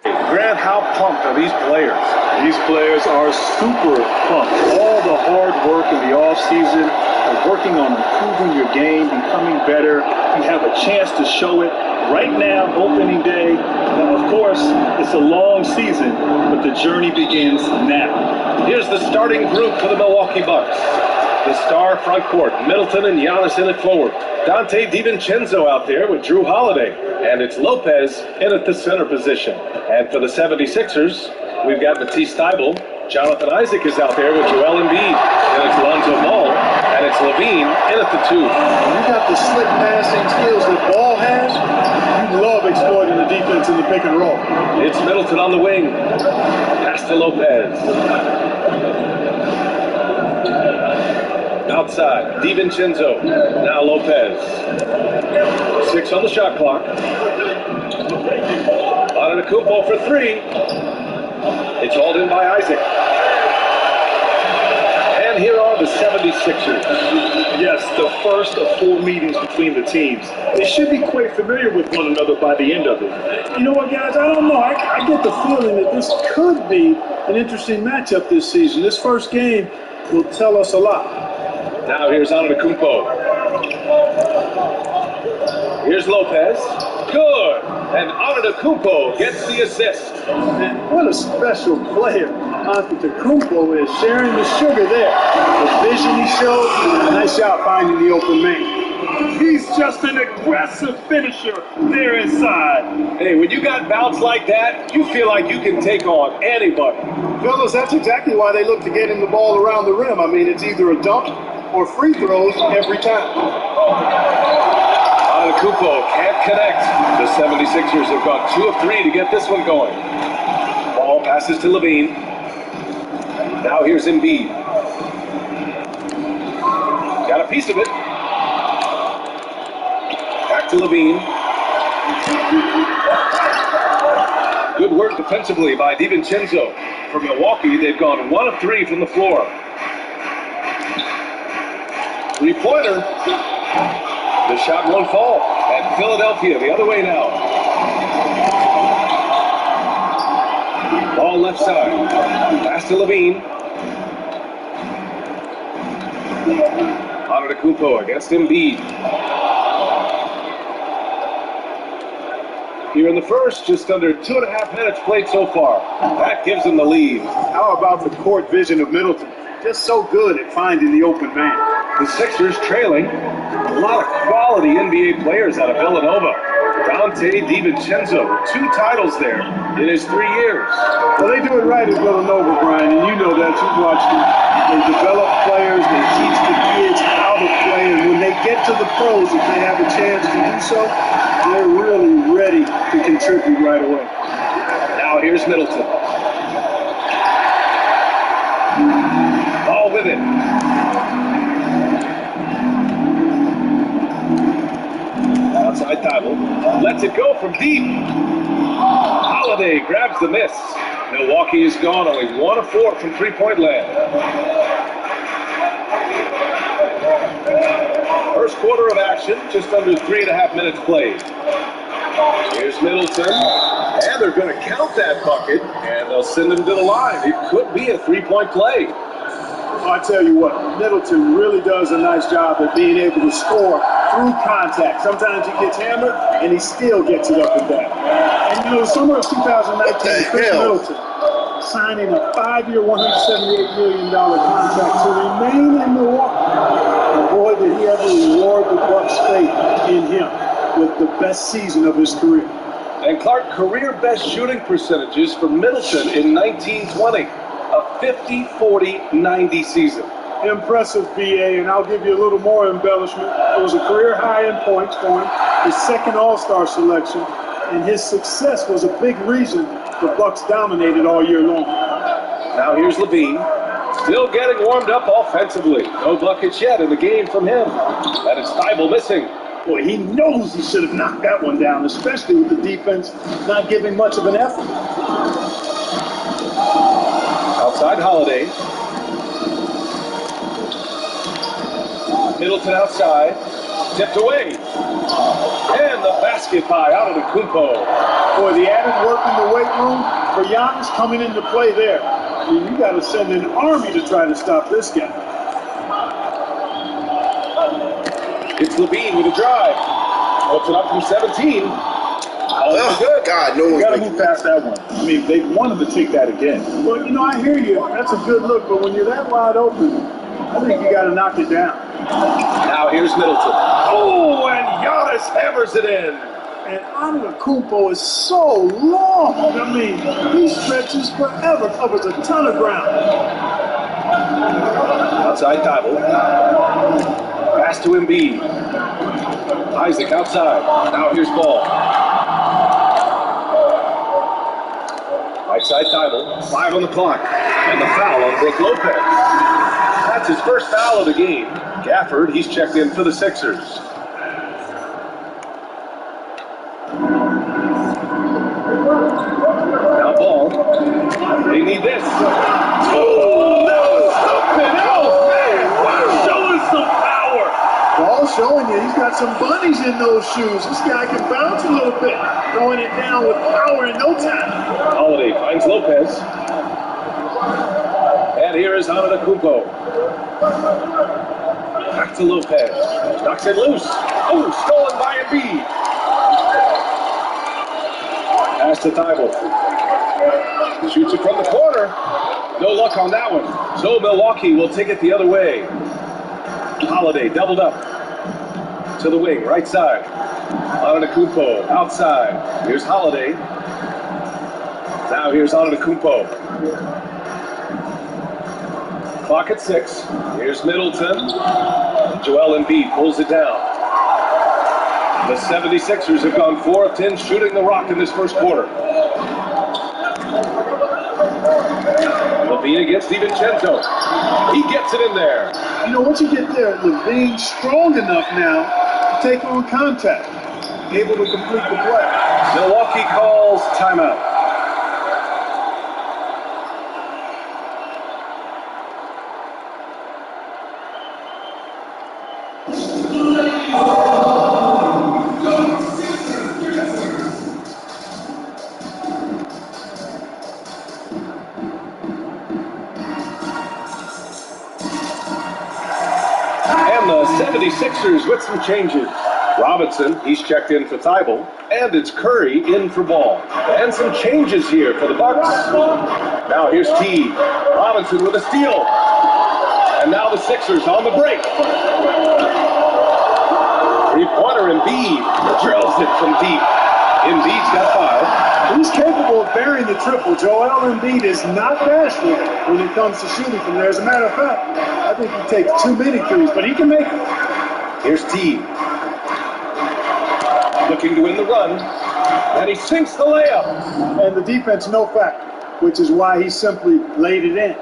Grant, how pumped are these players? These players are super pumped. All the hard work in the offseason, working on improving your game, becoming better. You have a chance to show it right now, opening day. Now, of course, it's a long season, but the journey begins now. Here's the starting group for the Milwaukee Bucks. The star front court, Middleton and Giannis in at forward. Dante DiVincenzo out there with Drew Holiday. And it's Lopez in at the center position. And for the 76ers, we've got Matisse Thybulle. Jonathan Isaac is out there with Joel Embiid. And it's Lonzo Ball. And it's Levine in at the 2. When you got the slick passing skills that Ball has, you love exploiting the defense in the pick and roll. It's Middleton on the wing. Pass to Lopez. Outside, DiVincenzo. Now Lopez. 6 on the shot clock. Antetokounmpo for 3. It's hauled in by Isaac. And here are the 76ers. Yes, the first of 4 meetings between the teams. They should be quite familiar with one another by the end of it. You know what, guys? I don't know. I get the feeling that this could be an interesting matchup this season. This first game will tell us a lot. Now here's Antetokounmpo. Here's Lopez. Good. And Antetokounmpo gets the assist. And what a special player Antetokounmpo is, sharing the sugar there. The vision he showed, a nice job finding the open man. He's just an aggressive finisher there inside. Hey, when you got bounce like that, you feel like you can take on anybody. Fellas, that's exactly why they look to get him the ball around the rim. I mean, it's either a dunk or free throws every time. Antetokounmpo can't connect. The 76ers have gone 2 of 3 to get this one going. Ball passes to Levine. Now here's Embiid. Got a piece of it. Back to Levine. Good work defensively by DiVincenzo. For Milwaukee, they've gone 1 of 3 from the floor. 3-pointer. The shot won't fall. And Philadelphia the other way now. Ball left side. Pass to Levine. Antetokounmpo against Embiid. Here in the first, just under 2.5 minutes played so far. That gives them the lead. How about the court vision of Middleton? Just so good at finding the open man. The Sixers trailing. A lot of quality NBA players out of Villanova. Dante DiVincenzo, 2 titles there in his 3 years. Well, they do it right at Villanova, Brian, and you know that. You've watched them. They develop players, they teach the kids how to play, and when they get to the pros, if they have a chance to do so, they're really ready to contribute right away. Now here's Middleton. Ball with it. Outside Thybulle. Lets it go from deep. Holiday grabs the miss. Milwaukee is gone only 1 of 4 from 3-point land. First quarter of action, just under 3.5 minutes played. Here's Middleton, and they're going to count that bucket, and they'll send him to the line. It could be a 3-point play. I tell you what, Middleton really does a nice job at being able to score through contact. Sometimes he gets hammered, and he still gets it up and down. And you know, the summer of 2019, Chris Middleton signing a 5-year, $178 million contract to remain in Milwaukee. And boy, did he ever reward the Bucks' faith in him with the best season of his career. And Clark, career best shooting percentages for Middleton in 1920. A 50-40-90 season. Impressive, BA, and I'll give you a little more embellishment. It was a career high in points for him, his second All-Star selection, and his success was a big reason the Bucks dominated all year long. Now here's Levine, still getting warmed up offensively. No buckets yet in the game from him. That is Thybulle missing. Boy, he knows he should have knocked that one down, especially with the defense not giving much of an effort. Outside Holiday. Middleton outside. Tipped away. And the basket by Antetokounmpo. Boy, the added work in the weight room for Giannis coming into play there. I mean, you got to send an army to try to stop this guy. It's Levine with a drive. Puts it up from 17. Oh, Good. God, no You one's got to making move past that one. I mean, they wanted to take that again. Well, you know, I hear you. That's a good look, but when you're that wide open, I think you got to knock it down. Now here's Middleton. Oh, and Giannis hammers it in. And Antetokounmpo is so long. I mean, he stretches forever, covers a ton of ground. Outside Thibault. Pass to Embiid. Isaac outside. Now here's Ball. Right side Thibault. 5 on the clock. And the foul on Brook Lopez. That's his first foul of the game. Gafford, he's checked in for the Sixers. Now Ball. They need this. Oh, that was something else, man. Wow, show us some power. Ball showing you he's got some bunnies in those shoes. This guy can bounce a little bit, throwing it down with power in no time. Holiday finds Lopez. And here is Antetokounmpo. Back to Lopez. Knocks it loose. Oh, stolen by Embiid. Pass to Thibault. Shoots it from the corner. No luck on that one. So Milwaukee will take it the other way. Holiday doubled up. To the wing, right side. Antetokounmpo outside. Here's Holiday. Now here's Antetokounmpo. Clock at 6. Here's Middleton. Joel Embiid pulls it down. The 76ers have gone 4 of 10 shooting the rock in this first quarter. Levine against DiVincenzo. He gets it in there. You know, once you get there, Levine's strong enough now to take on contact, able to complete the play. Milwaukee calls timeout. And the 76ers with some changes. Robinson, he's checked in for Thibault, and it's Curry in for Ball. And some changes here for the Bucks. Now here's T. Robinson with a steal. And now the Sixers on the break. Three-pointer Embiid drills it from deep. Embiid's got 5. He's capable of bearing the triple. Joel Embiid is not bashful when it comes to shooting from there. As a matter of fact, I think he takes too many threes, but he can make them. Here's T. Looking to win the run. And he sinks the layup. And the defense no factor, which is why he simply laid it in.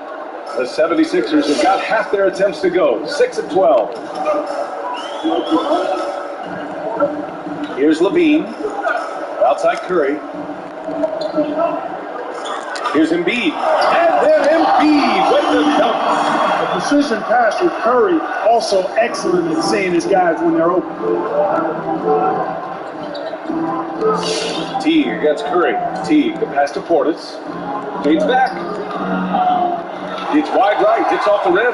The 76ers have got half their attempts to go. 6 of 12. Here's Levine. Outside Curry. Here's Embiid. And then Embiid with the dunk. The precision pass with Curry also excellent at seeing his guys when they're open. Teague against Curry. Teague, the pass to Portis. Fades back. It's wide right. Hits off the rim.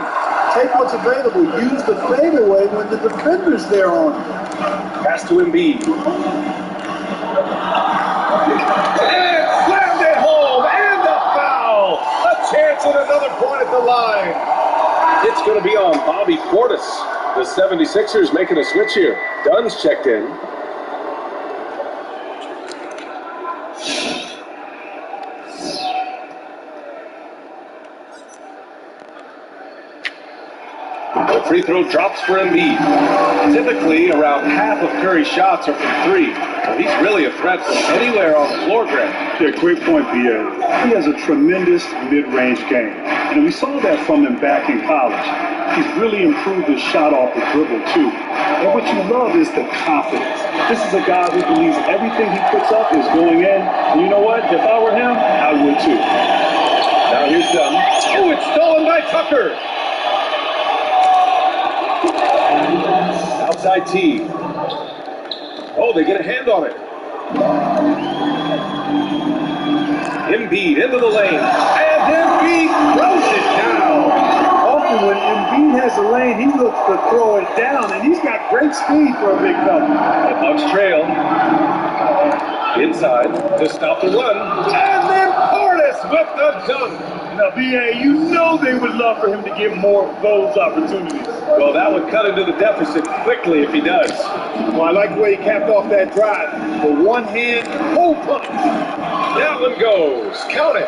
Take what's available. Use the fadeaway when the defender's there on him. Pass to Embiid. And slammed it home. And a foul. A chance at another point at the line. It's going to be on Bobby Portis. The 76ers making a switch here. Dunn's checked in. The free throw drops for Embiid. Typically, around half of Curry's shots are from 3. But he's really a threat from anywhere on the floor, Grant. Yeah, great point, Pierre. He has a tremendous mid-range game. And we saw that from him back in college. He's really improved his shot off the dribble, too. And what you love is the confidence. This is a guy who believes everything he puts up is going in. And you know what? If I were him, I would, too. Now here's Dunn. Oh, it's stolen by Tucker. Outside T. Oh, Oh, they get a hand on it. Embiid into the lane. And Embiid throws it down. Often when Embiid has a lane, he looks to throw it down, and he's got great speed for a big fella. The Bucks trail. Inside to stop the run. And then Portis with the dunk. Now, B.A., you know they would love for him to get more of those opportunities. Well, that would cut into the deficit quickly if he does. Well, I like the way he capped off that drive. The one-hand pull punch. That one goes. Count it.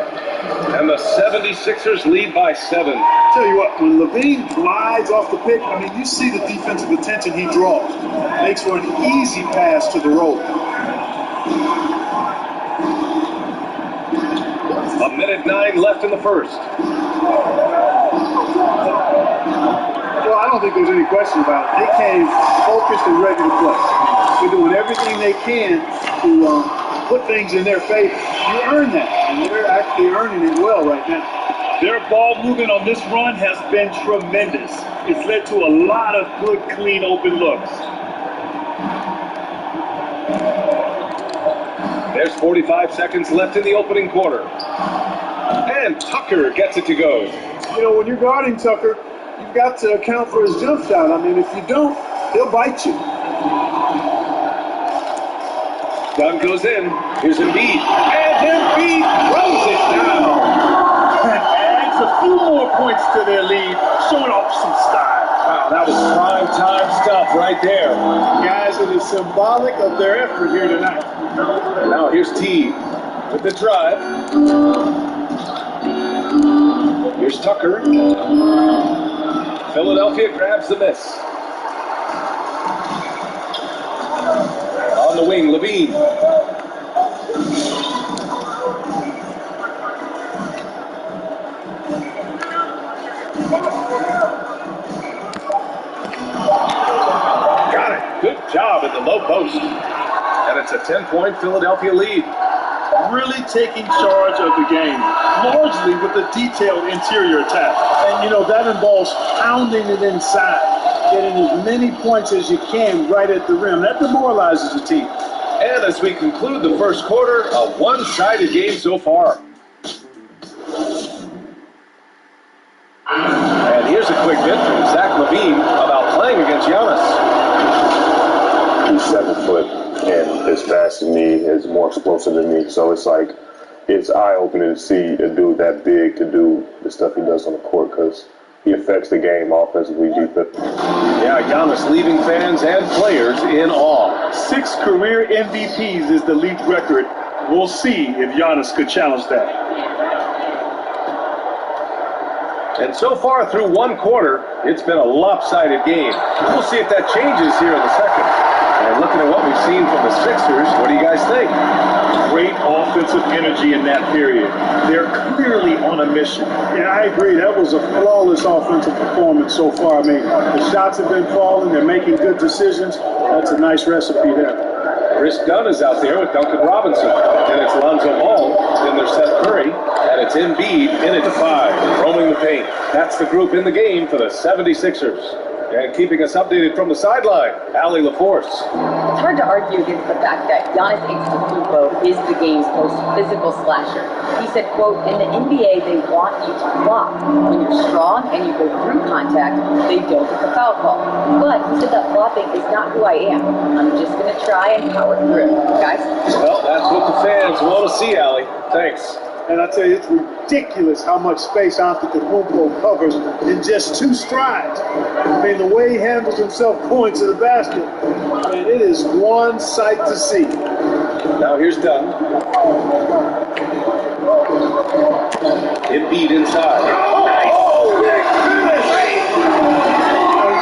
And the 76ers lead by 7. Tell you what, when Levine glides off the pick, I mean, you see the defensive attention he draws. Makes for an easy pass to the rope. A minute 9 left in the first. Well, I don't think there's any question about it. They came focused and ready to play. They're doing everything they can to put things in their favor. You earn that, and they're actually earning it well right now. Their ball movement on this run has been tremendous. It's led to a lot of good, clean, open looks. There's 45 seconds left in the opening quarter. And Tucker gets it to go. You know, when you're guarding Tucker, you've got to account for his jump shot. I mean, if you don't, he'll bite you. Gun goes in. Here's Embiid. And Embiid throws it down. And adds a few more points to their lead, showing off some style. Wow, that was prime time stuff right there. Guys, it is symbolic of their effort here tonight. And now here's T with the drive. Here's Tucker. Philadelphia grabs the miss. On the wing, Levine. Got it. Good job in the low post. And it's a 10-point Philadelphia lead. Really taking charge of the game, largely with a detailed interior attack. And, you know, that involves pounding it inside, getting as many points as you can right at the rim. That demoralizes the team. And as we conclude the first quarter, a one-sided game so far. And here's a quick bit from Zach LaVine about playing against Giannis. He's 7 foot and as fast as me, is more explosive than me. So it's like, it's eye-opening to see a dude that big to do the stuff he does on the court, because he affects the game offensively, defensively. Yeah, Giannis leaving fans and players in awe. 6 career MVPs is the league record. We'll see if Giannis could challenge that. And so far through one quarter, it's been a lopsided game. We'll see if that changes here in the second. And looking at what we've seen from the Sixers, what do you guys think? Great offensive energy in that period. They're clearly on a mission. Yeah, I agree. That was a flawless offensive performance so far. I mean, the shots have been falling. They're making good decisions. That's a nice recipe there. Chris Dunn is out there with Duncan Robinson. And it's Lonzo Ball. Then there's Seth Curry. And it's Embiid in at 5, roaming the paint. That's the group in the game for the 76ers. And keeping us updated from the sideline, Allie LaForce. It's hard to argue against the fact that Giannis Antetokounmpo is the game's most physical slasher. He said, quote, in the NBA, they want you to block. When you're strong and you go through contact, they don't get the foul call. But he said that blocking is not who I am. I'm just going to try and power through. Guys? Well, that's what the fans want to see, Allie. Thanks. And I tell you, it's ridiculous how much space Antetokounmpo covers in just 2 strides. I mean, the way he handles himself going to the basket, man, it is one sight to see. Now here's Dunn. Embiid inside. Oh,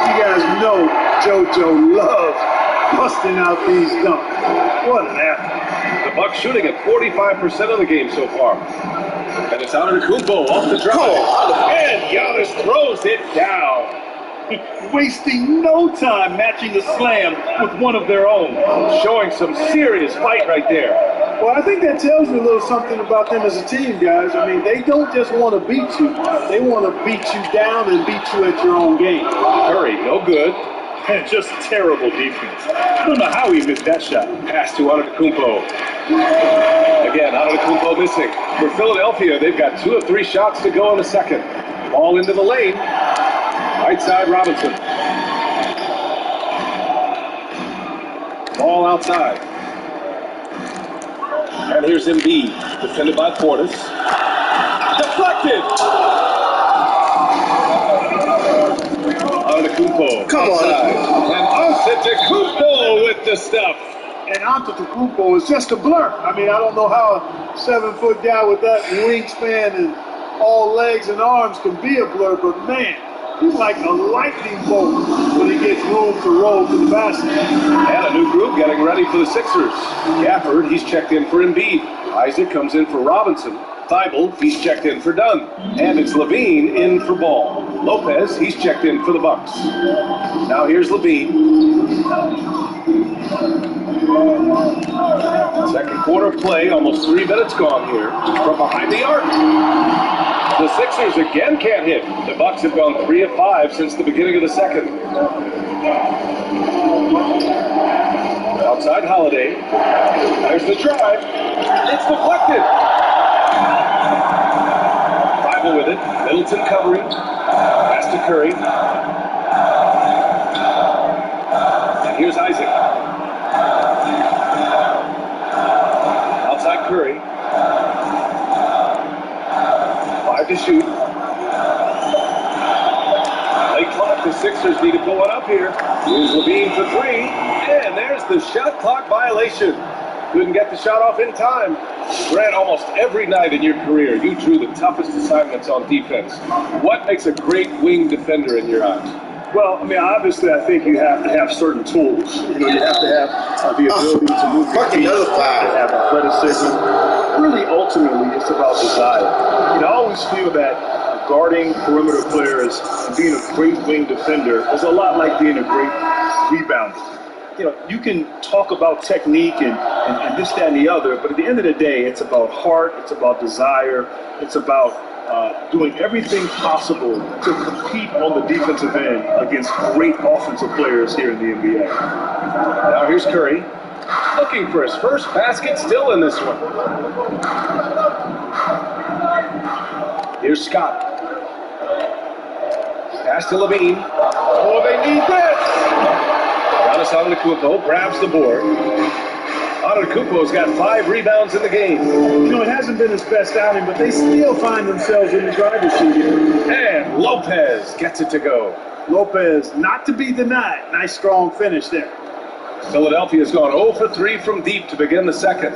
you guys know JoJo loves busting out these dunks. What an athlete. The Bucks shooting at 45% of the game so far. And it's Antetokounmpo off the drive. And Giannis throws it down. Wasting no time matching the slam with one of their own. Showing some serious fight right there. Well, I think that tells you a little something about them as a team, guys. I mean, they don't just want to beat you. They want to beat you down and beat you at your own game. Curry, no good. And just terrible defense. I don't know how he missed that shot. Pass to Antetokounmpo. Again, Antetokounmpo missing. For Philadelphia, they've got 2 of 3 shots to go in the second. Ball into the lane. Right side, Robinson. Ball outside. And here's MB, defended by Portis. Deflected! Antetokounmpo. Come outside. on. And Antetokounmpo with the stuff. And Antetokounmpo is just a blur. I mean, I don't know how a 7-foot guy with that wingspan and all legs and arms can be a blur, but man, he's like a lightning bolt when he gets room to roll to the basket. And a new group getting ready for the Sixers. Gafford, he's checked in for Embiid. Isaac comes in for Robinson. Thibault, he's checked in for Dunn. And it's Levine in for Ball. Lopez, he's checked in for the Bucks. Now here's Levine. Second quarter of play, almost 3 minutes gone here. From behind the arc. The Sixers again can't hit. The Bucks have gone 3 of 5 since the beginning of the second. Outside Holiday. There's the drive. It's deflected. Thibault with it. Middleton covering. Pass to Curry. And here's Isaac. Outside Curry. 5 to shoot. Late clock. The Sixers need to pull one up here. Here's Levine for 3. And there's the shot clock violation. Couldn't get the shot off in time. Grant, almost every night in your career, you drew the toughest assignments on defense. What makes a great wing defender in your eyes? Well, I mean, obviously, I think you have to have certain tools. You know, you have to have the ability to move your feet, to have athleticism. Really, ultimately, it's about desire. You know, I always feel that guarding perimeter players and being a great wing defender is a lot like being a great rebounder. You know, you can talk about technique and this, that, and the other, but at the end of the day, it's about heart, it's about desire, it's about doing everything possible to compete on the defensive end against great offensive players here in the NBA. Now here's Curry, looking for his first basket, still in this one. Here's Scott. Pass to Levine. Oh, they need this! Giannis Antetokounmpo grabs the board. Antetokounmpo's got 5 rebounds in the game. You know, it hasn't been his best outing, but they still find themselves in the driver's seat here. And Lopez gets it to go. Lopez, not to be denied. Nice, strong finish there. Philadelphia's gone 0 for 3 from deep to begin the second.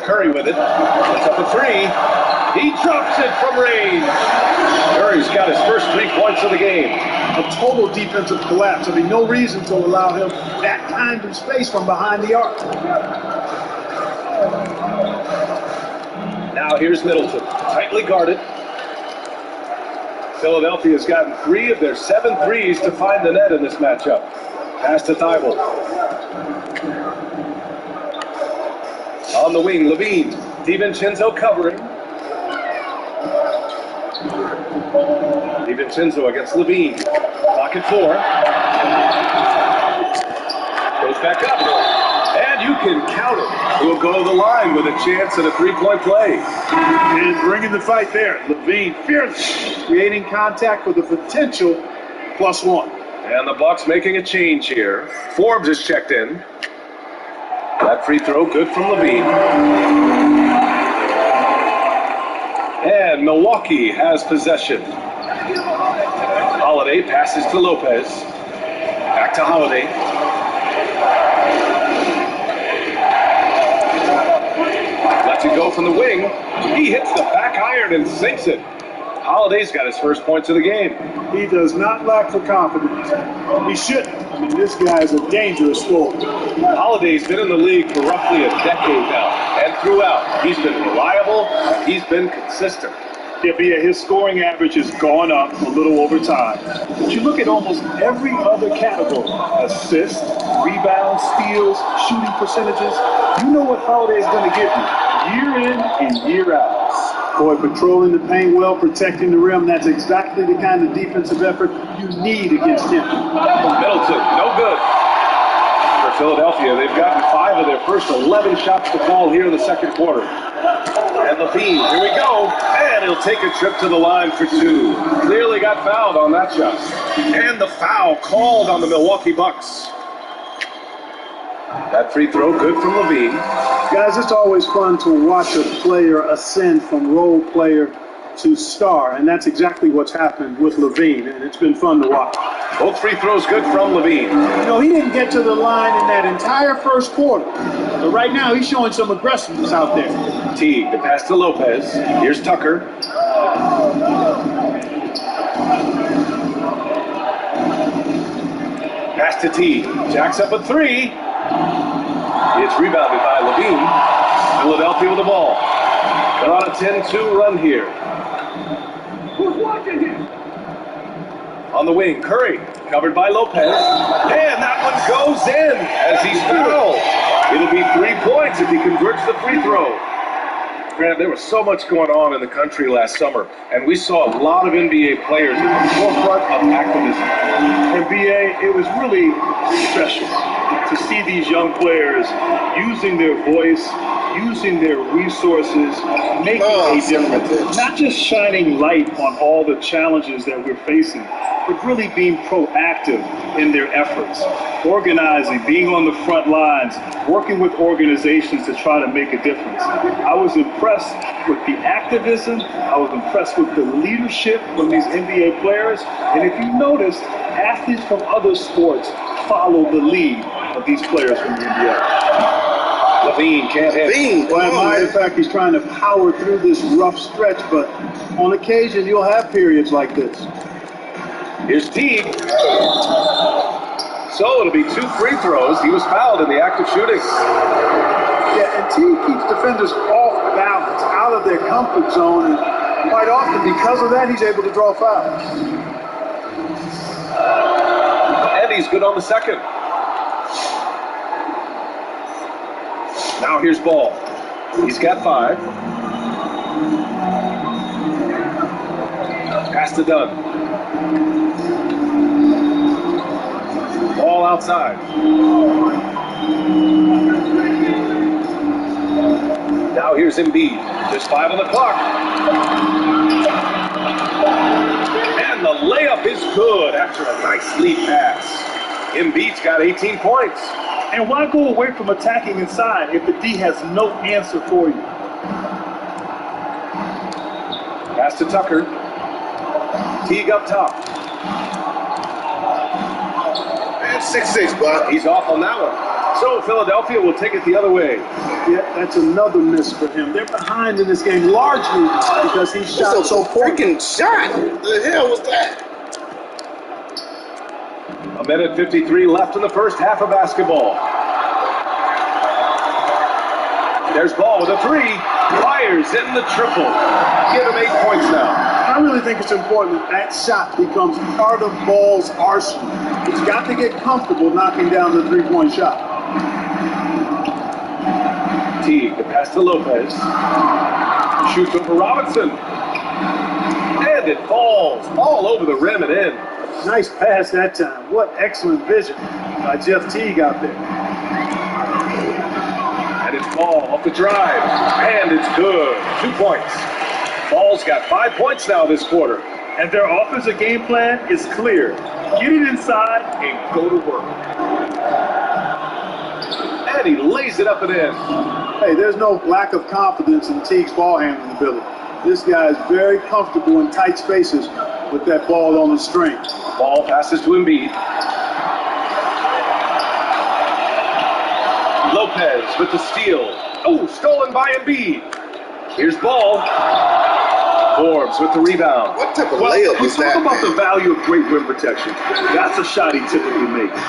Curry with it. It's up a 3. He drops it from range. Curry's got his first 3 points of the game. A total defensive collapse. I mean, no reason to allow him that kind of space from behind the arc. Now here's Middleton, tightly guarded. Philadelphia's gotten 3 of their 7 threes to find the net in this matchup. Pass to Thibault. On the wing, Levine. DiVincenzo covering. DiVincenzo against Levine. Clock at 4. Goes back up. And you can count it. He'll go to the line with a chance at a 3-point play. And bringing the fight there. Levine fearless, creating contact with the potential +1. And the Bucks making a change here. Forbes is checked in. That free throw good from Levine. And Milwaukee has possession. Holiday passes to Lopez. Back to Holiday. Lets it go from the wing. He hits the back iron and sinks it. Holiday's got his first points of the game. He does not lack for confidence. He shouldn't. I mean, this guy is a dangerous scorer. Holiday's been in the league for roughly a decade now. And throughout, he's been reliable and he's been consistent. Yeah, his scoring average has gone up a little over time. But you look at almost every other category, assists, rebounds, steals, shooting percentages, you know what Holiday is going to give you year in and year out. Boy, patrolling the paint well, protecting the rim. That's exactly the kind of defensive effort you need against him. Middleton, no good. For Philadelphia, they've gotten 5 of their first 11 shots to fall here in the second quarter. And Levine, here we go. And he'll take a trip to the line for 2. Clearly got fouled on that shot. And the foul called on the Milwaukee Bucks. That free throw good from Levine. Guys, it's always fun to watch a player ascend from role player to star, and that's exactly what's happened with Levine, and it's been fun to watch. Both free throws good from Levine. You know, he didn't get to the line in that entire first quarter, but right now he's showing some aggressiveness out there. Teague, the pass to Lopez. Here's Tucker. Pass to Teague. Jacks up a 3. It's rebounded by Levine. Philadelphia with the ball. They're on a 10-2 run here. Who's watching him? On the wing, Curry, covered by Lopez. And that one goes in as he's fouled. It'll be 3 points if he converts the free throw. Grant, there was so much going on in the country last summer, and we saw a lot of NBA players at the forefront of activism. NBA, it was really special to see these young players using their voice, using their resources, making a difference. Not just shining light on all the challenges that we're facing, but really being proactive in their efforts, organizing, being on the front lines, working with organizations to try to make a difference. I was impressed with the activism. I was impressed with the leadership from these NBA players. And if you noticed, athletes from other sports follow the lead of these players from the NBA. Levine can't hit. Well, I admire the fact he's trying to power through this rough stretch, but on occasion you'll have periods like this. Here's Teague. So it'll be 2 free throws. He was fouled in the act of shooting. Yeah, and Teague keeps defenders off balance, out of their comfort zone, and quite often because of that he's able to draw fouls. And he's good on the second. Now here's Ball. He's got 5. Pass to Dunn. Ball outside. Now here's Embiid. Just 5 on the clock. And the layup is good after a nice lead pass. Embiid's got 18 points. And why go away from attacking inside if the D has no answer for you? Pass to Tucker. Teague up top. Man, 6'6", Bob. He's off on that one. So Philadelphia will take it the other way. Yeah, that's another miss for him. They're behind in this game largely because he shot so poorly. Freaking shot. What the hell was that? A minute 53 left in the first half of basketball. There's Ball with a 3. Fires in the triple. Give him 8 points now. I really think it's important that shot becomes part of Ball's arsenal. He's got to get comfortable knocking down the 3-point shot. Teague, the pass to Lopez. Shoots over Robinson. And it falls all over the rim and in. Nice pass that time. What excellent vision by Jeff Teague out there. And it's Ball off the drive. And it's good. 2 points. Ball's got 5 points now this quarter. And their offensive game plan is clear. Get it inside and go to work. And he lays it up and in. Hey, there's no lack of confidence in Teague's ball handling ability. This guy is very comfortable in tight spaces with that ball on the string. Ball passes to Embiid. Lopez with the steal. Oh, stolen by Embiid. Here's Ball. Forbes with the rebound. What type of layup we is talk that, about man? the value of great rim protection. That's a shot he typically makes.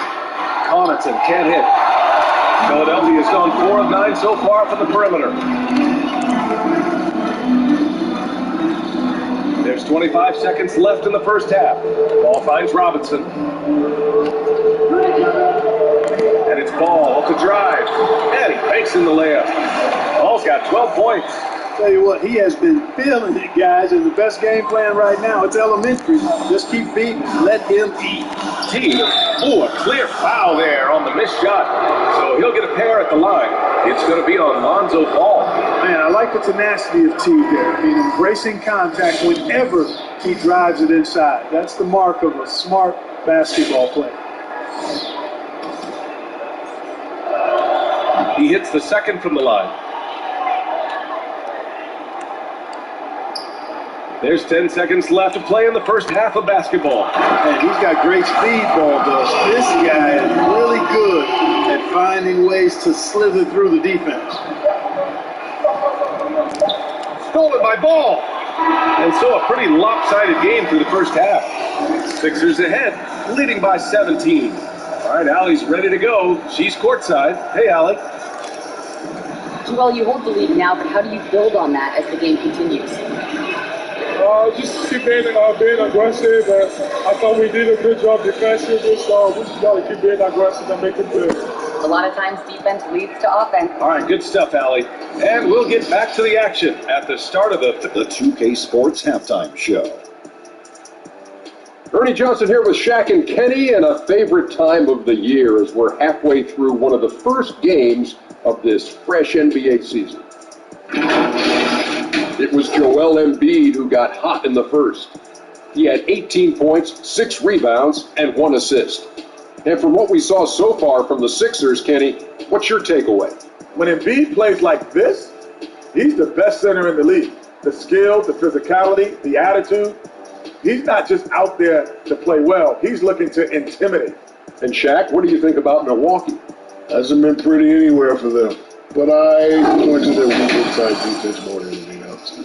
Connaughton can't hit. Philadelphia's gone 4 of 9 so far from the perimeter. There's 25 seconds left in the first half. Ball finds Robinson. And it's Ball off the drive. And he banks in the layup. Ball's got 12 points. Tell you what, he has been feeling it, guys, and the best game plan right now, it's elementary. Just keep beating, let him eat. A clear foul there on the missed shot. So he'll get a pair at the line. It's going to be on Lonzo Ball. Man, I like the tenacity of T there. I mean, embracing contact whenever he drives it inside. That's the mark of a smart basketball player. He hits the second from the line. There's 10 seconds left to play in the first half of basketball. And he's got great speed, Ball does. This guy is really good at finding ways to slither through the defense. Stolen by Ball. And so a pretty lopsided game through the first half. Sixers ahead, leading by 17. All right, Allie's ready to go. She's courtside. Hey, Allie. Joel, you hold the lead now, but how do you build on that as the game continues? Just keep being aggressive. I thought we did a good job defensively, so we just got to keep being aggressive and make it good. A lot of times defense leads to offense. All right, good stuff, Allie. And we'll get back to the action at the start of the 2K Sports Halftime Show. Ernie Johnson here with Shaq and Kenny, and a favorite time of the year as we're halfway through one of the first games of this fresh NBA season. It was Joel Embiid who got hot in the first. He had 18 points, 6 rebounds, and 1 assist. And from what we saw so far from the Sixers, Kenny, what's your takeaway? When Embiid plays like this, he's the best center in the league. The skill, the physicality, the attitude. He's not just out there to play well. He's looking to intimidate. And Shaq, what do you think about Milwaukee? Hasn't been pretty anywhere for them. But I point to their weak inside defense more than anything else.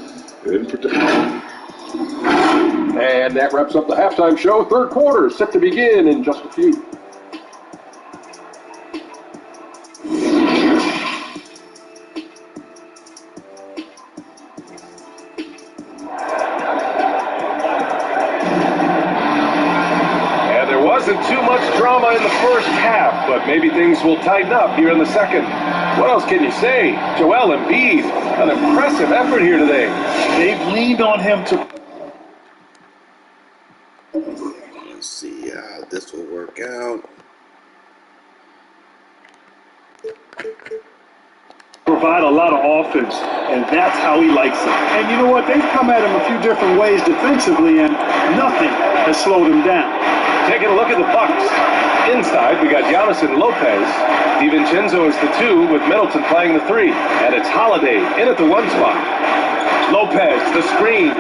Good protection. And that wraps up the halftime show. Third quarter set to begin in just a few. Wasn't too much drama in the first half, but maybe things will tighten up here in the second. What else can you say? Joel Embiid, an impressive effort here today. They've leaned on him to... Let's see how this will work out. Provide a lot of offense, and that's how he likes it. And you know what? They've come at him a few different ways defensively, and nothing has slowed him down. Taking a look at the Bucks. Inside, we got Giannis and Lopez. DiVincenzo is the 2 with Middleton playing the 3. And it's Holiday in at the 1 spot. Lopez, the screen.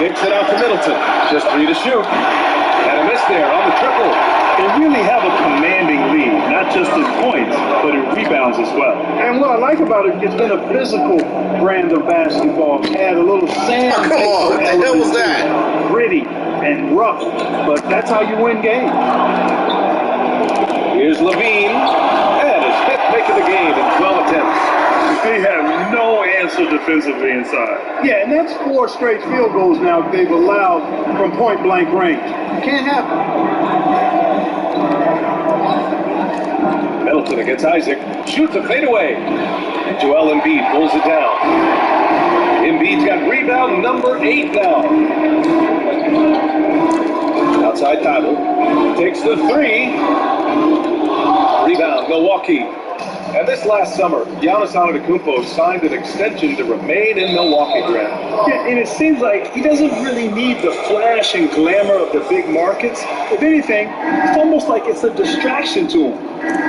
Kicks it out to Middleton. Just 3 to shoot. And a miss there on the triple. They really have a commanding lead, not just in points, but in rebounds as well. And what I like about it, it's been a physical brand of basketball. Add a little sand. Oh, come on, what the hell was that? Gritty and rough, but that's how you win games. Here's Levine, and his 5th make of the game in 12 attempts. They have no answer defensively inside. Yeah, and that's 4 straight field goals now they've allowed from point-blank range. Can't happen. Middleton against Isaac, shoots a fadeaway. And Joel Embiid pulls it down. Embiid's got rebound number 8 now. Outside Thibault, takes the 3. Rebound, Milwaukee. And this last summer, Giannis Antetokounmpo signed an extension to remain in Milwaukee, Grant. Yeah, and it seems like he doesn't really need the flash and glamour of the big markets. If anything, it's almost like it's a distraction to him.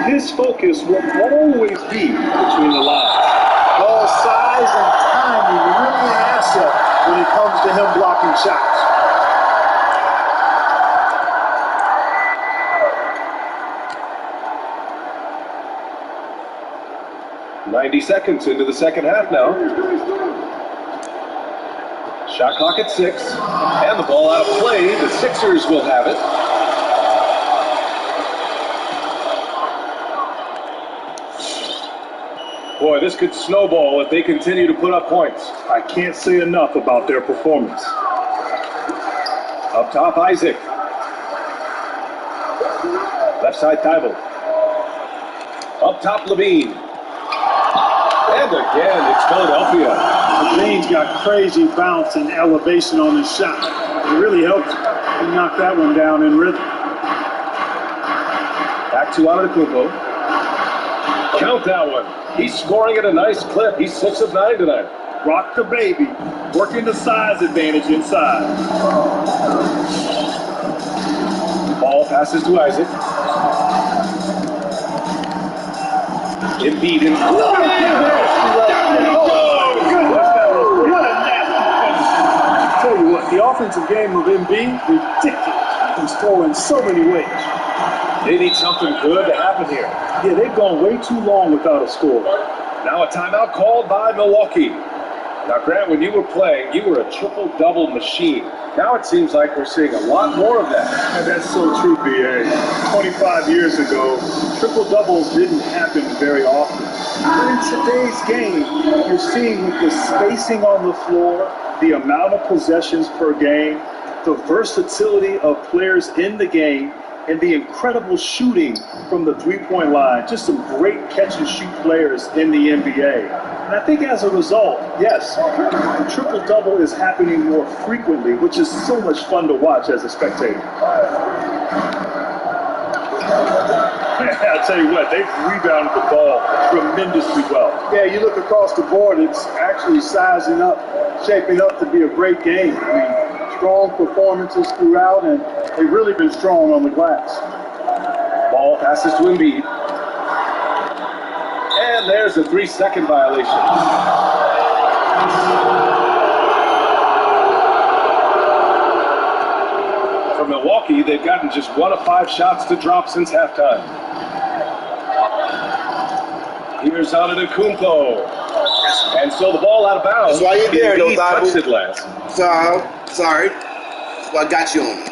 His focus will always be between the lines. Ball size and timing really an asset when it comes to him blocking shots. 90 seconds into the second half now. Shot clock at 6, and the ball out of play. The Sixers will have it. Boy, this could snowball if they continue to put up points. I can't say enough about their performance. Up top, Isaac. Left side, Thibault. Up top, Levine. And again, it's Philadelphia. Levine's got crazy bounce and elevation on his shot. It really helps him. He knocked that one down in rhythm. Back to Antetokounmpo. Count that one. He's scoring at a nice clip. He's 6 of 9 tonight. Rock the baby. Working the size advantage inside. Ball passes to Isaac. Embiid in. Oh, goodness, that was what a nasty finish. I tell you what, the offensive game of Embiid, ridiculous. He can score in so many ways. They need something good to happen here. Yeah, they've gone way too long without a score. Now a timeout called by Milwaukee. Now, Grant, when you were playing, you were a triple-double machine. Now it seems like we're seeing a lot more of that. And that's so true, B.A. 25 years ago, triple-doubles didn't happen very often. But in today's game, you're seeing with the spacing on the floor, the amount of possessions per game, the versatility of players in the game, and the incredible shooting from the three-point line. Just some great catch-and-shoot players in the NBA. And I think as a result, yes, the triple-double is happening more frequently, which is so much fun to watch as a spectator. I'll tell you what, they've rebounded the ball tremendously well. Yeah, you look across the board, it's actually sizing up, shaping up to be a great game. I mean, strong performances throughout, and they've really been strong on the glass. Ball passes to Embiid. And there's a 3-second violation. For Milwaukee, they've gotten just 1 of 5 shots to drop since halftime. Here's Antetokounmpo. And so the ball out of bounds. That's why you're there, though, He touched it last. Sorry. Well, I got you on me.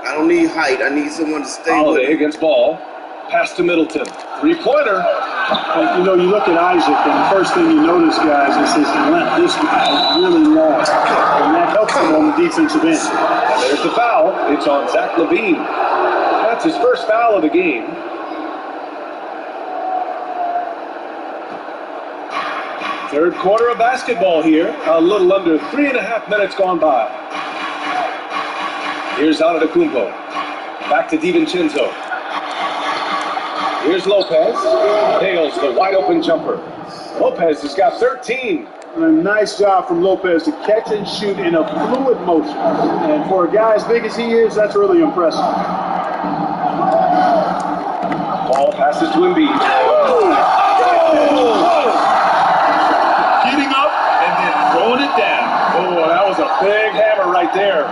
I don't need height. I need someone to stay Holiday with. against Ball. Pass to Middleton. 3-pointer. You know, you look at Isaac, and the first thing you notice, guys, is his length. This guy is really long, and that helps him on the defensive end. And there's the foul. It's on Zach LaVine. That's his first foul of the game. Third quarter of basketball here. A little under 3.5 minutes gone by. Here's Antetokounmpo. Back to DiVincenzo. Here's Lopez. Nails the wide open jumper. Lopez has got 13. And a nice job from Lopez to catch and shoot in a fluid motion. And for a guy as big as he is, that's really impressive. Ball passes to Embiid. Getting up and then throwing it down. Oh, that was a big hammer right there.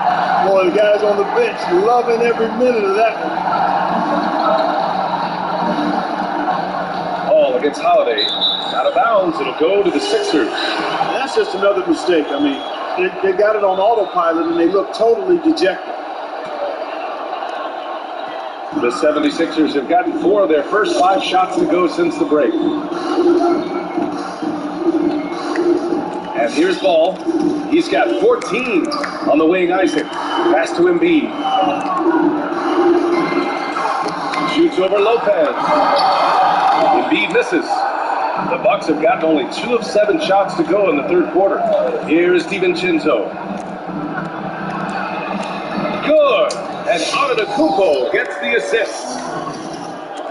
Boy, the guys on the bench loving every minute of that one. Ball against Holiday. Out of bounds. It'll go to the Sixers. And that's just another mistake. I mean, they got it on autopilot, and they look totally dejected. The 76ers have gotten 4 of their first 5 shots to go since the break. And here's Ball. He's got 14 on the wing. Isaac. Pass to Embiid. Shoots over Lopez. Embiid misses. The Bucks have gotten only 2 of 7 shots to go in the third quarter. Here's DiVincenzo. Good. And Antetokounmpo gets the assist.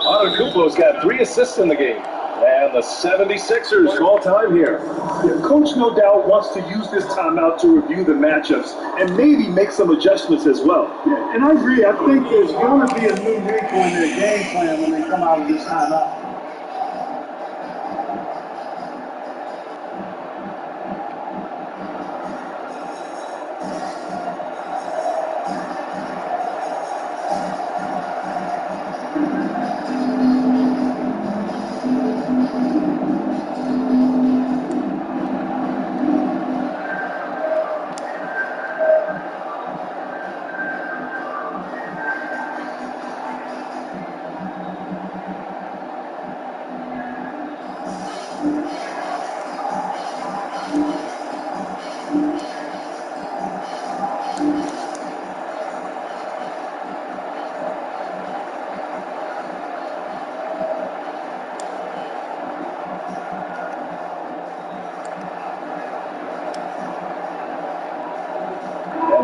Antetokounmpo's got 3 assists in the game. And the 76ers call time here. Yeah, Coach no doubt wants to use this timeout to review the matchups and maybe make some adjustments as well. Yeah, and I agree. I think there's going to be a new wrinkle in their game plan when they come out of this timeout.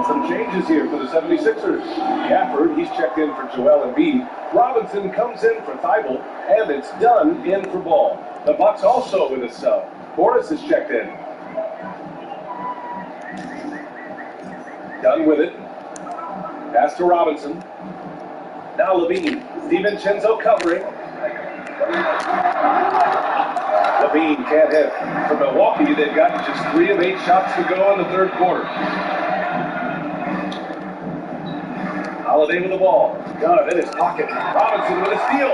And some changes here for the 76ers. Gafford, he's checked in for Joel Embiid. Robinson comes in for Thibault, and it's Dunn in for Ball. The Bucks also with a sub. Portis is checked in. Dunn with it. Pass to Robinson. Now Levine. DiVincenzo covering. Levine can't hit. For Milwaukee, they've got just 3 of 8 shots to go in the third quarter. Holiday with the ball. Dunn in his pocket. Robinson with a steal.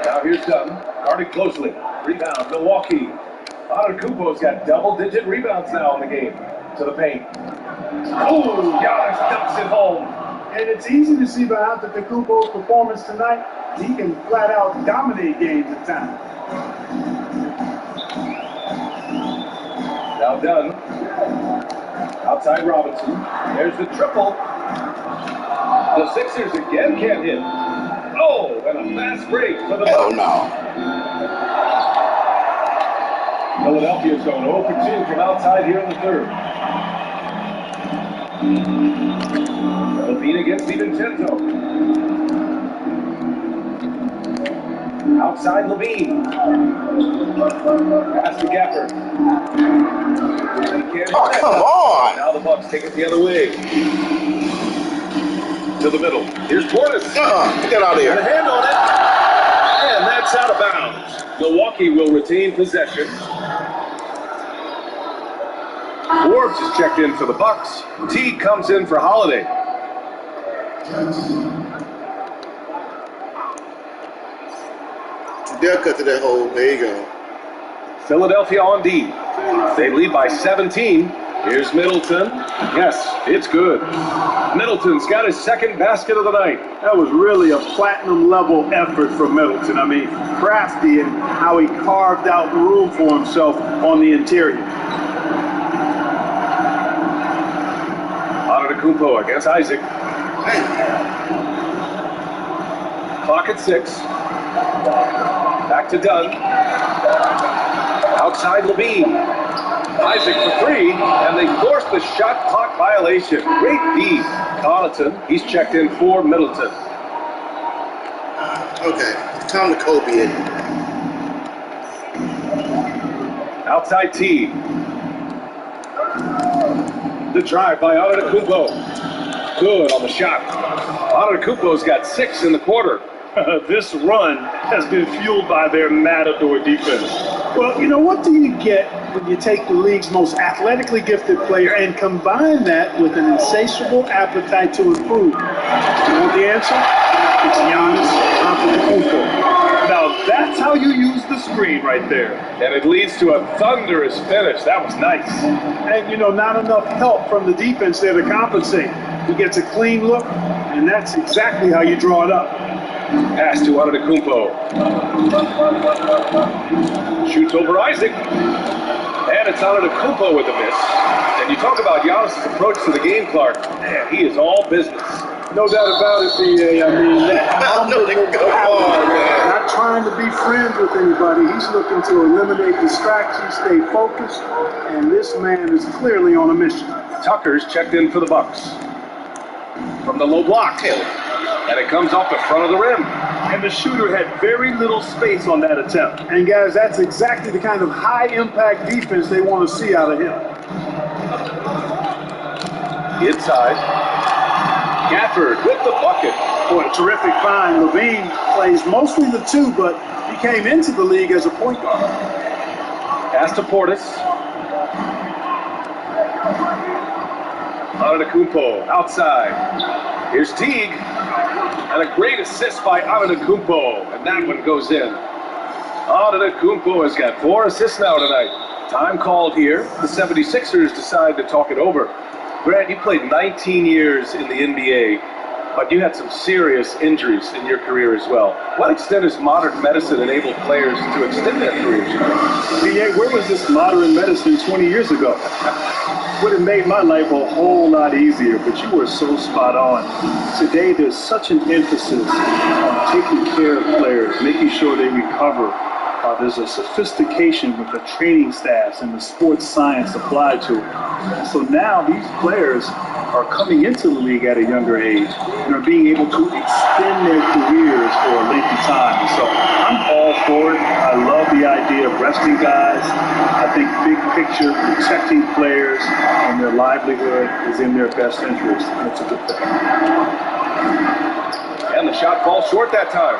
Now here's Dunn. Guarded closely. Rebound, Milwaukee. Antetokounmpo's got double-digit rebounds now in the game. To the paint. Oh, Giannis dumps it home. And it's easy to see by Antetokounmpo's performance tonight, he can flat out dominate games at times. Now Dunn. Outside Robinson. There's the triple. The Sixers again can't hit. Oh, and a fast break for the Bucks. no. Philadelphia's going 0 for 2 from outside here in the third. Levine against DiVincenzo. Outside Levine. Pass to Gafford. Oh, come on. Now the Bucks take it the other way. To the middle. Here's Portis. Get out of here. And a hand on it. And that's out of bounds. Milwaukee will retain possession. Forbes is checked in for the Bucks. Teague comes in for Holiday. They'll cut to that hole. There you go. Philadelphia on D. They lead by 17. Here's Middleton. Yes, it's good. Middleton's got his second basket of the night. That was really a platinum-level effort from Middleton. I mean, crafty in how he carved out room for himself on the interior. Antetokounmpo against Isaac. Clock at 6. Back to Dunn. Outside Levine. Isaac for 3, and they force the shot clock violation. Great D. Connaughton, he's checked in for Middleton. Okay, time to Kobe in. Outside T. The drive by Antetokounmpo. Good on the shot. Antetokounmpo's got 6 in the quarter. This run has been fueled by their matador defense. Well, you know, what do you get when you take the league's most athletically gifted player and combine that with an insatiable appetite to improve? You want the answer? It's Giannis Antetokounmpo. Now that's how you use the screen right there. And it leads to a thunderous finish. That was nice. And, you know, not enough help from the defense there to compensate. He gets a clean look, and that's exactly how you draw it up. Pass to Antetokounmpo. Shoots over Isaac. And it's Antetokounmpo with the miss. And you talk about Giannis' approach to the game, Clark. Man, he is all business. No doubt about it, B.A. I mean, not trying to be friends with anybody. He's looking to eliminate distractions, stay focused, and this man is clearly on a mission. Tucker's checked in for the Bucks. From the low block. And it comes off the front of the rim. And the shooter had very little space on that attempt. And guys, that's exactly the kind of high-impact defense they want to see out of him. Inside. Gafford with the bucket. Boy, a terrific find. Levine plays mostly the 2, but he came into the league as a point guard. Pass to Portis. Antetokounmpo outside. Here's Teague. And a great assist by Antetokounmpo. And that one goes in. Antetokounmpo has got 4 assists now tonight. Time called here. The 76ers decide to talk it over. Grant, you played 19 years in the NBA, but you had some serious injuries in your career as well. What extent has modern medicine enabled players to extend their careers? B.A., where was this modern medicine 20 years ago? Would have made my life a whole lot easier, but you were so spot on. Today, there's such an emphasis on taking care of players, making sure they recover, There's a sophistication with the training staffs and the sports science applied to it. And so now these players are coming into the league at a younger age and are being able to extend their careers for a lengthy time. And so I'm all for it. I love the idea of resting guys. I think big picture, protecting players and their livelihood is in their best interest, and it's a good thing. And the shot falls short that time.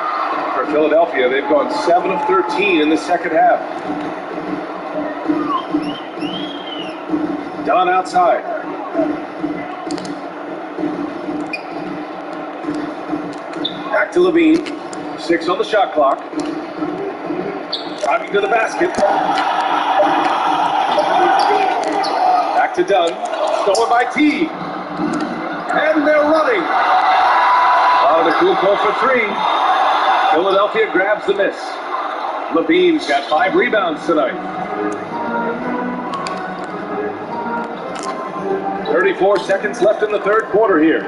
For Philadelphia, they've gone 7 of 13 in the second half. Dunn outside. Back to Levine. 6 on the shot clock. Driving to the basket. Back to Dunn. Stolen by T. And they're running. Antetokounmpo for 3. Philadelphia grabs the miss. Levine's got 5 rebounds tonight. 34 seconds left in the third quarter here.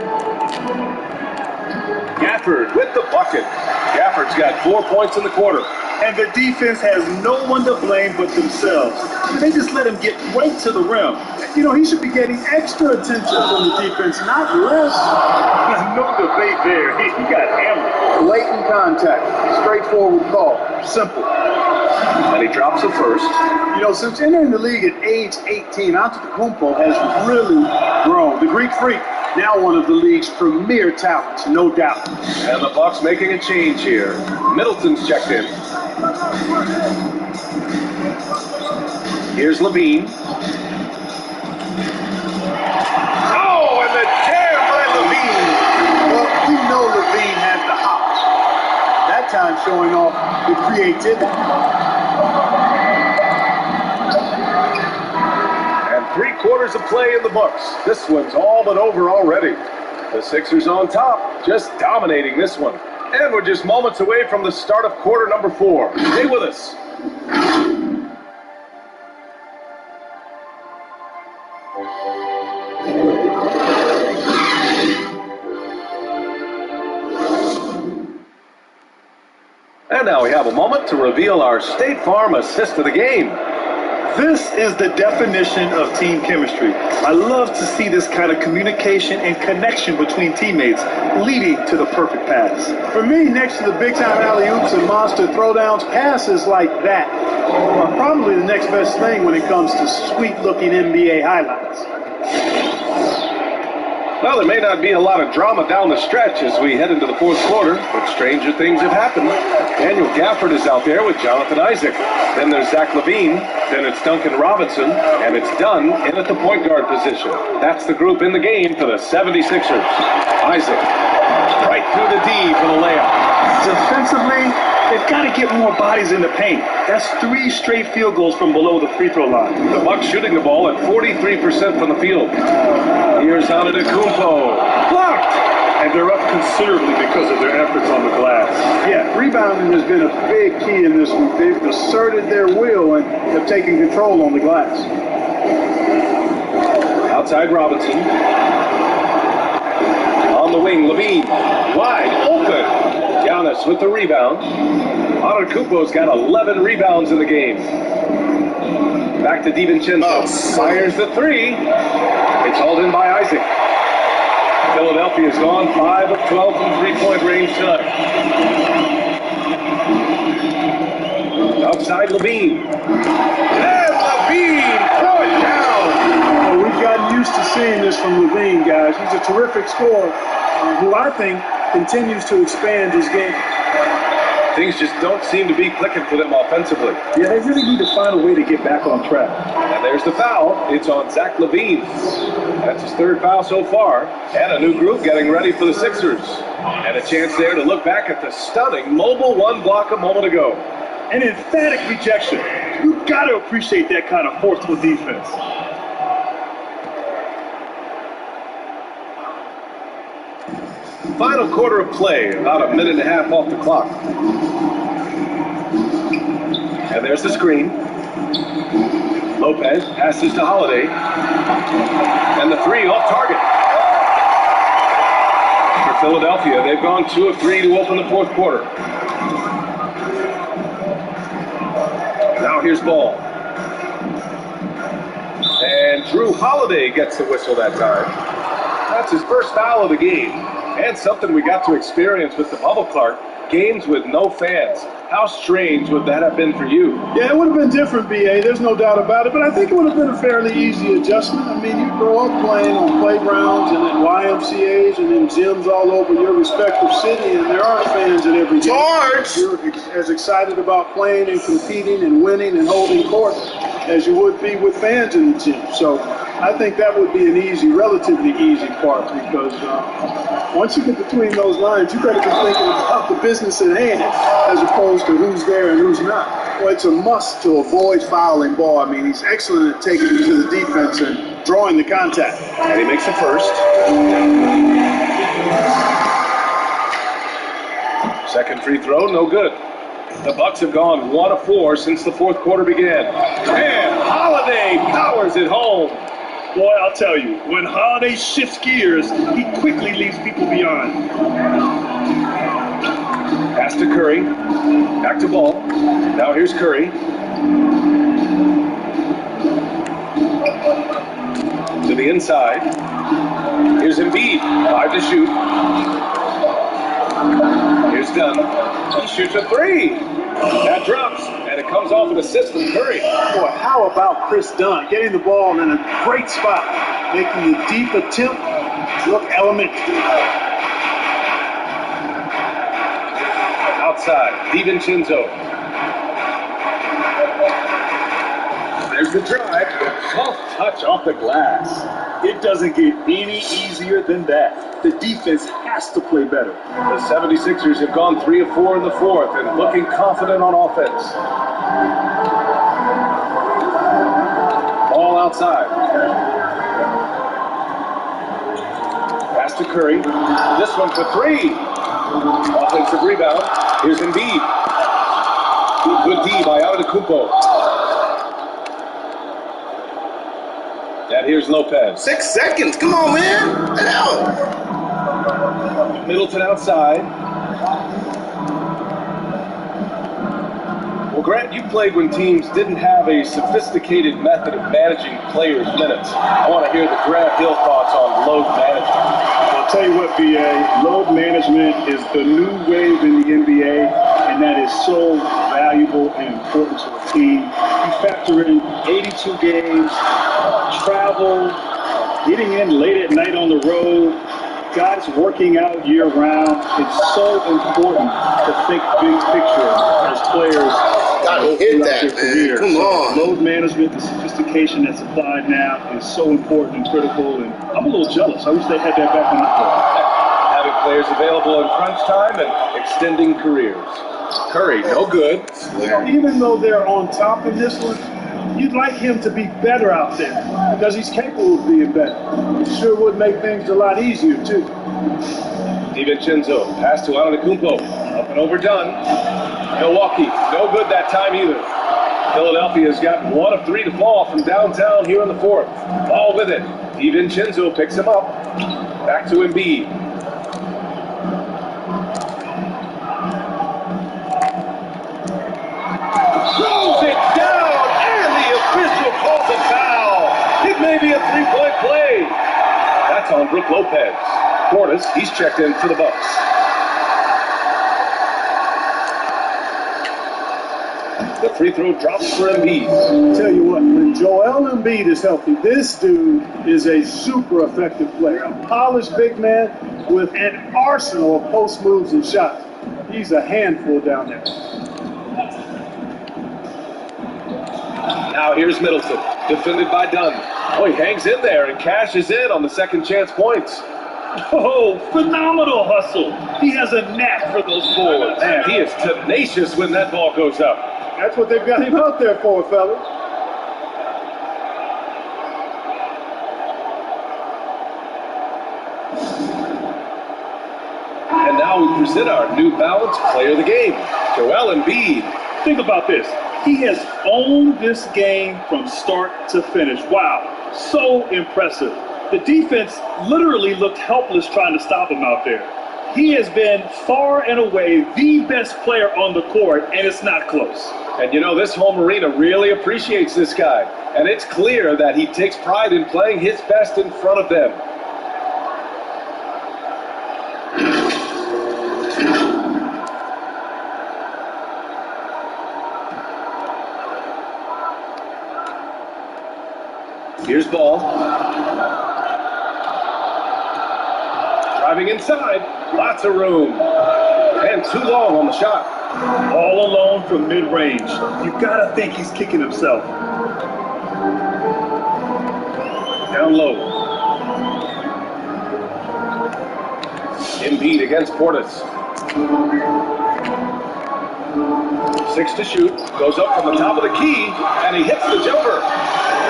Gafford with the bucket. Gafford's got 4 points in the quarter. And the defense has no one to blame but themselves. They just let him get right to the rim. You know, he should be getting extra attention from the defense, not less. There's no debate there. He got hammered. Blatant contact. Straightforward call. Simple. And he drops the first. You know, since entering the league at age 18, Antetokounmpo has really grown. The Greek Freak, now one of the league's premier talents, no doubt. And the Bucks making a change here. Middleton's checked in. Here's Levine. Oh, and the jam by Levine. Well, we know Levine has the hops. That time showing off the creativity. And 3 quarters of play in the Bucks. This one's all but over already. The Sixers on top, just dominating this one. And we're just moments away from the start of quarter number 4. Stay with us. And now we have a moment to reveal our State Farm assist of the game. This is the definition of team chemistry. I love to see this kind of communication and connection between teammates leading to the perfect pass. For me, next to the big-time alley-oops and monster throwdowns, passes like that are probably the next best thing when it comes to sweet-looking NBA highlights. Well, there may not be a lot of drama down the stretch as we head into the fourth quarter, but stranger things have happened. Daniel Gafford is out there with Jonathan Isaac. Then there's Zach LaVine. Then it's Duncan Robinson. And it's Dunn in at the point guard position. That's the group in the game for the 76ers. Isaac right through the D for the layup. Defensively, they've got to get more bodies in the paint. That's 3 straight field goals from below the free throw line. The Bucks shooting the ball at 43% from the field. Here's Antetokounmpo. Blocked! And they're up considerably because of their efforts on the glass. Yeah, rebounding has been a big key in this one. They've asserted their will and have taken control on the glass. Outside Robinson. On the wing, Levine. Wide open. Giannis with the rebound. Antetokounmpo's got 11 rebounds in the game. Back to DiVincenzo. Fires the 3. It's hauled in by Isaac. Philadelphia's gone 5 of 12 from three-point range tonight. Outside Levine. And Levine throw it down. Well, we've gotten used to seeing this from Levine, guys. He's a terrific scorer who I think continues to expand his game. Things just don't seem to be clicking for them offensively. Yeah, they really need to find a way to get back on track. And there's the foul. It's on Zach LaVine. That's his 3rd foul so far. And a new group getting ready for the Sixers. And a chance there to look back at the stunning mobile 1 block a moment ago. An emphatic rejection. You've got to appreciate that kind of forceful defense. Final quarter of play, about a minute and a half off the clock. And there's the screen. Lopez passes to Holiday. And the 3 off target. For Philadelphia, they've gone 2 of 3 to open the fourth quarter. Here's ball. And Drew Holiday gets the whistle that time. That's his first foul of the game. And something we got to experience with the bubble, Clark. Games with no fans. How strange would that have been for you? Yeah, it would have been different, B.A. There's no doubt about it. But I think it would have been a fairly easy adjustment. I mean, you grow up playing on playgrounds and in YMCAs and in gyms all over your respective city, and there aren't fans at every game. George! You're as excited about playing and competing and winning and holding court as you would be with fans in the gym. So I think that would be an relatively easy part, because once you get between those lines, you better be thinking about the business at hand as opposed to who's there and who's not. Well, it's a must to avoid fouling ball. I mean, he's excellent at taking it to the defense and drawing the contact. And he makes the first. Second free throw, no good. The Bucks have gone 1 of 4 since the fourth quarter began. And Holiday powers it home. Boy, I'll tell you, when Holiday shifts gears, he quickly leaves people behind. Pass to Curry. Back to Ball. Now here's Curry. To the inside. Here's Embiid. 5 to shoot. Here's Dunn. He shoots a 3. That drops, and it comes off an assist from Curry. Boy, how about Chris Dunn getting the ball in a great spot, making the deep attempt look elementary. Outside, DiVincenzo. There's the drive. Soft touch off the glass. It doesn't get any easier than that. The defense has to play better. The 76ers have gone 3 of 4 in the fourth and looking confident on offense. Ball outside. Pass to Curry. This one for 3. Offensive rebound. Here's Embiid. Good D by Antetokounmpo. And here's Lopez. 6 seconds. Come on, man. Hell. Middleton outside. Well, Grant, you played when teams didn't have a sophisticated method of managing players' minutes. I want to hear the Grant Hill thoughts on load management. I'll tell you what, BA, load management is the new wave in the NBA, and that is so valuable and important to a team. You factor in 82 games, travel, getting in late at night on the road, guys working out year-round. It's so important to think big picture as players. Gotta hit that, man. Come on. Load management, the sophistication that's applied now is so important and critical, and I'm a little jealous. I wish they had that back in the day. Having players available in crunch time and extending careers. Curry, no good. Even though they're on top of this one, you'd like him to be better out there because he's capable of being better. It sure would make things a lot easier, too. DiVincenzo, pass to Antetokounmpo. Up and over Dunn. Milwaukee, no good that time either. Philadelphia's got 1 of 3 to fall from downtown here in the fourth. Ball with it. DiVincenzo picks him up. Back to Embiid. Throws it down, and the official calls a foul. It may be a 3-point play. That's on Brook Lopez. Portis, he's checked in for the Bucks. The free throw drops for Embiid. Tell you what, when Joel Embiid is healthy, this dude is a super effective player. A polished big man with an arsenal of post moves and shots. He's a handful down there. Now here's Middleton, defended by Dunn. Oh, he hangs in there and cashes in on the second chance points. Oh, phenomenal hustle. He has a knack for those boards. Man, he is tenacious when that ball goes up. That's what they've got him out there for, fellas. And now we present our New Balance Player of the Game, Joel Embiid. Think about this. He has owned this game from start to finish. Wow, so impressive. The defense literally looked helpless trying to stop him out there. He has been far and away the best player on the court, and it's not close. And you know, this home arena really appreciates this guy. And it's clear that he takes pride in playing his best in front of them. Here's Ball. Driving inside. Lots of room. And too long on the shot. All alone from mid-range. You gotta think he's kicking himself. Down low. Embiid against Portis. 6 to shoot. Goes up from the top of the key, and he hits the jumper.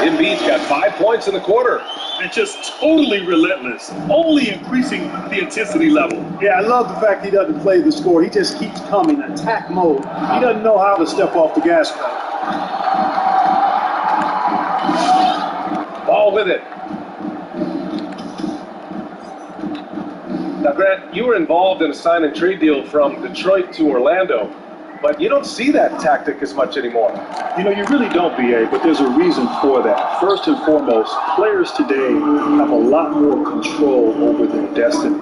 Embiid's got 5 points in the quarter. And just totally relentless, only increasing the intensity level. Yeah, I love the fact he doesn't play the score. He just keeps coming, attack mode. He doesn't know how to step off the gas pedal. Ball with it. Now, Grant, you were involved in a sign and trade deal from Detroit to Orlando, but you don't see that tactic as much anymore. You know, you really don't, BA, but there's a reason for that. First and foremost, players today have a lot more control over their destiny.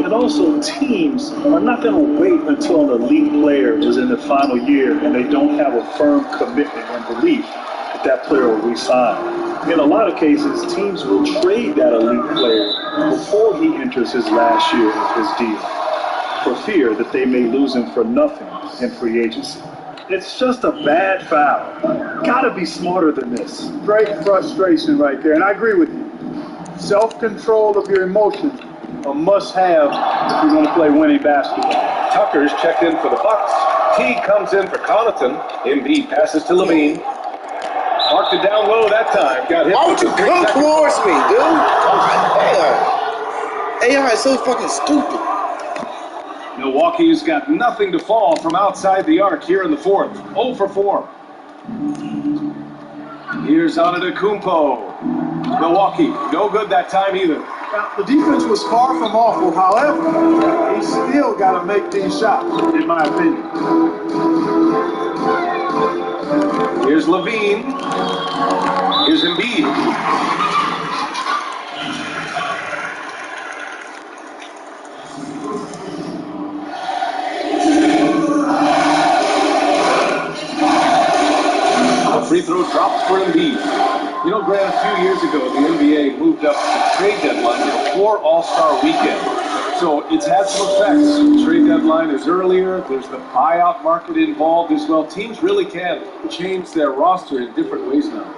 And also, teams are not going to wait until an elite player is in the final year and they don't have a firm commitment and belief that that player will re-sign. In a lot of cases, teams will trade that elite player before he enters his last year of his deal, for fear that they may lose him for nothing in free agency. It's just a bad foul. Gotta be smarter than this. Great frustration right there, and I agree with you. Self-control of your emotions a must-have if you're going to play winning basketball. Tucker's checked in for the Bucks. T comes in for Connaughton. Embiid passes to Levine. Marked it down low that time. Got hit. Why would you come towards me, dude? AI is so fucking stupid. Milwaukee's got nothing to fall from outside the arc here in the fourth. 0 for 4. Here's Antetokounmpo. Milwaukee, no good that time either. Now, the defense was far from awful. However, he still got to make these shots, in my opinion. Here's Levine. Here's Embiid. Free throw drops for Embiid. You know, Grant, a few years ago, the NBA moved up the trade deadline before All-Star Weekend. So it's had some effects. The trade deadline is earlier. There's the buyout market involved as well. Teams really can change their roster in different ways now.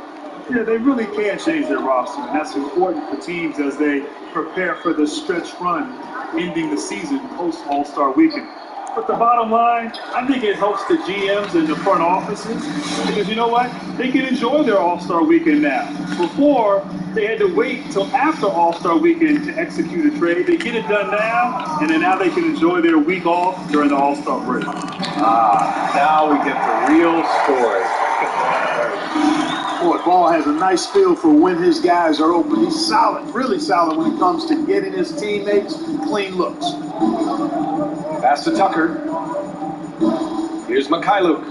Yeah, they really can change their roster, and that's important for teams as they prepare for the stretch run ending the season post-All-Star Weekend. But the bottom line, I think it helps the GMs and the front offices because you know what? They can enjoy their All-Star Weekend now. Before, they had to wait till after All-Star Weekend to execute a trade. They get it done now, and then now they can enjoy their week off during the All-Star break. Now we get the real story. Boy, Ball has a nice feel for when his guys are open. He's solid, really solid when it comes to getting his teammates clean looks. Pass to Tucker. Here's Mikhailuk.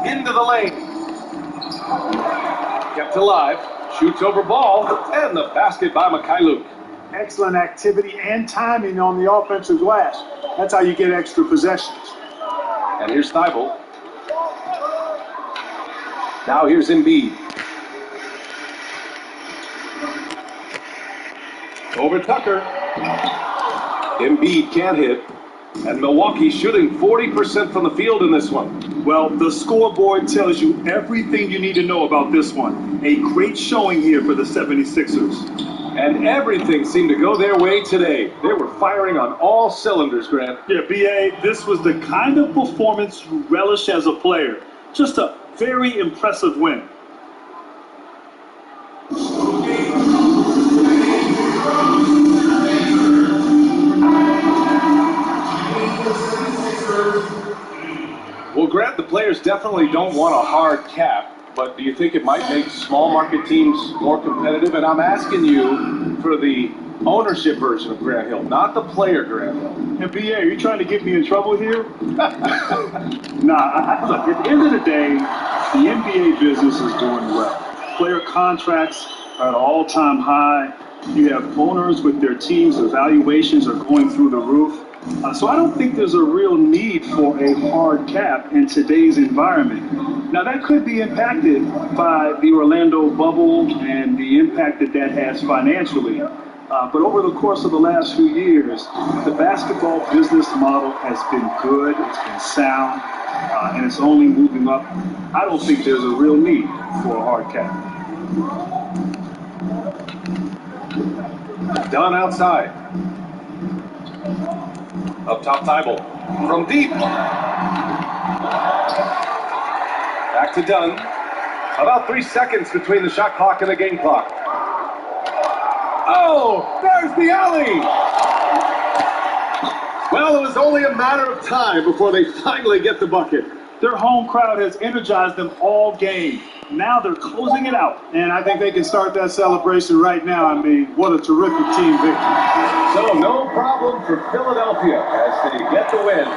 Into the lane. Kept alive. Shoots over Ball. And the basket by Mikhailuk. Excellent activity and timing on the offensive glass. That's how you get extra possessions. And here's Thibault. Now here's Embiid. Over Tucker. Embiid can't hit. And Milwaukee shooting 40% from the field in this one. Well, the scoreboard tells you everything you need to know about this one. A great showing here for the 76ers. And everything seemed to go their way today. They were firing on all cylinders, Grant. Yeah, BA, this was the kind of performance you relish as a player. Just a very impressive win. Well, Grant, the players definitely don't want a hard cap, but do you think it might make small market teams more competitive? And I'm asking you for the ownership version of Grant Hill, not the player Grant Hill. And BA, are you trying to get me in trouble here? Look, at the end of the day, the NBA business is doing well. Player contracts are at an all-time high. You have owners with their teams' evaluations are going through the roof. So I don't think there's a real need for a hard cap in today's environment. Now, that could be impacted by the Orlando bubble and the impact that that has financially. But over the course of the last few years, the basketball business model has been good, it's been sound, and it's only moving up. I don't think there's a real need for a hard cap. Dunn outside. Up top, Thibault. From deep. Back to Dunn. About 3 seconds between the shot clock and the game clock. Oh, there's the alley! Well, it was only a matter of time before they finally get the bucket. Their home crowd has energized them all game. Now they're closing it out. And I think they can start that celebration right now. I mean, what a terrific team victory. So no problem for Philadelphia as they get the win.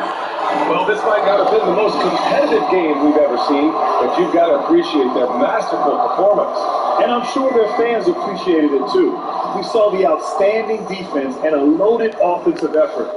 Well, this might not have been the most competitive game we've ever seen, but you've got to appreciate their masterful performance. And I'm sure their fans appreciated it too. We saw the outstanding defense and a loaded offensive effort.